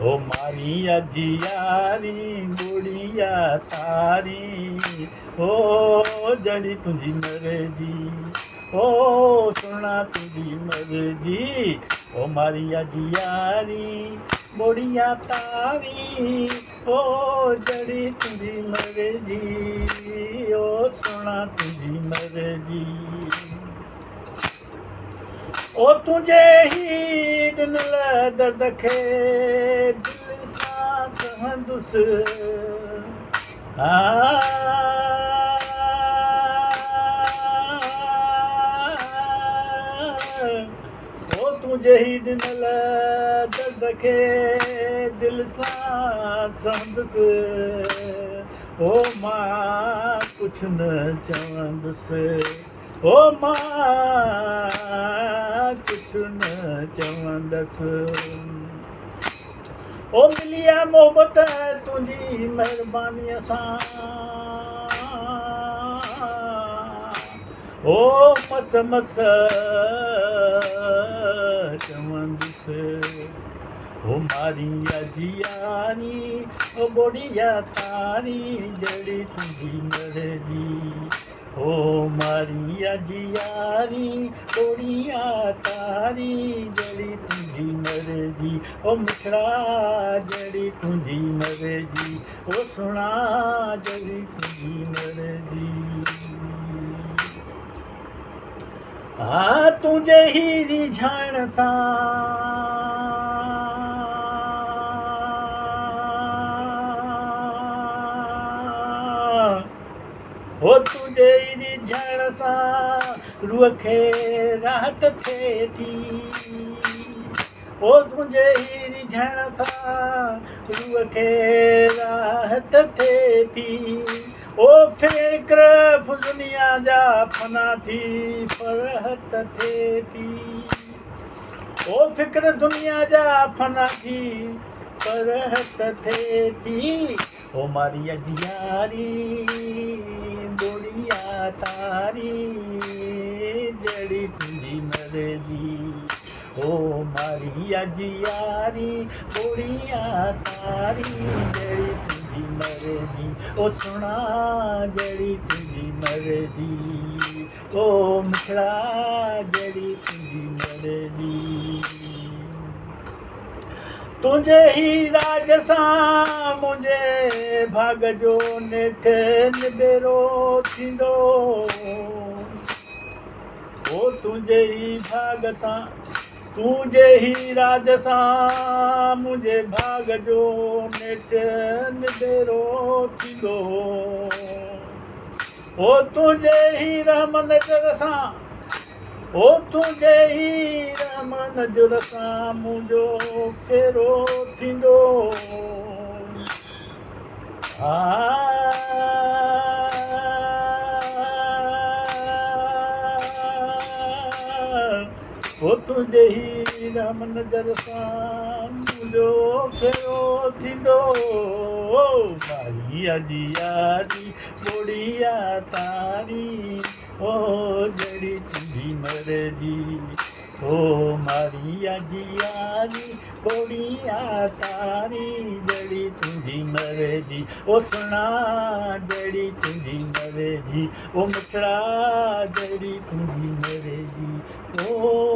ओ मारी अजियारी गुड़िया तारी ओ जड़ी तुझी मर्जी ओ सुना तुझी मर्जी ओ मारी अजियारी गुड़िया तारी ओ जड़ी तुझी मर्जी ओ सुना तुझी मर्जी ओ तुझे ही दिन दर्द खे दिल सां कहंदुसि ओ तुझे ही ॾिनल दर्द खे दिल सां सहंदुसि ओ मां कुझु न चवंदुसि ओ मां कुझु न चवंदसि ओ मिली आहे मोहबत तुंहिंजी महिरबानीअ सां ओ मस मस चवंदुसि ओ मारी अजियारी ओ बोड़िया तारी जड़ी तुंहिंजी मर्जी ओ मारी अजियारी बोड़िया तारी जड़ी तुंहिंजी मर्जी ओ मिठड़ा जड़ी तुंहिंजी मर्जी ओ सुहिणा जड़ी तुंहिंजी मर्जी तुंहिंजे ही रिझाइण सां ओ तुंहिंजे ही रिझाइण सां रूह खे राहत थिए थी ओ तुंहिंजे ही रिझाइण सां रूह खे राहत थिए थी ओ फिक्र दुनिया जा फना थी फरहत थिए थी ओ फिक्र दुनिया जा फना थी फरहत थिए थी ओ मारी अजियारी बोड़िया तारी जड़ी तुंहिंजी मर्जी ओ मारी अजियारी बोड़िया तारी जड़ी तुंहिंजी मर्जी ओ सुहिणा जड़ी तुंहिंजी मर्जी ओ मिठड़ा जड़ी तुंहिंजी मर्जी तुंहिंजे ही राज सां मुंहिंजे भाग जो नेठ निबेरो थींदो ओ तुंहिंजे ही भाग सां तुंहिंजे ही राज सां मुंहिंजे भाग जो नेठ निबेरो थींदो ओ तुंहिंजे ही रहम नज़र सां ओ तुंहिंजे ही रहम नज़र सां मुंहिंजो फेरो थींदो ओ तुंहिंजे ही रहम नज़र सां मुंहिंजो फेरो थींदो मारी अजियारी बोड़िया तारी ओ जड़ी तुंहिंजी मर्जी ओ मारी अजियारी बोड़िया तारी जड़ी तुंहिंजी मर्जी ओ सुहिणा जड़ी तुंहिंजी मर्जी ओ मिठड़ा जड़ी तुंहिंजी मर्जी ओ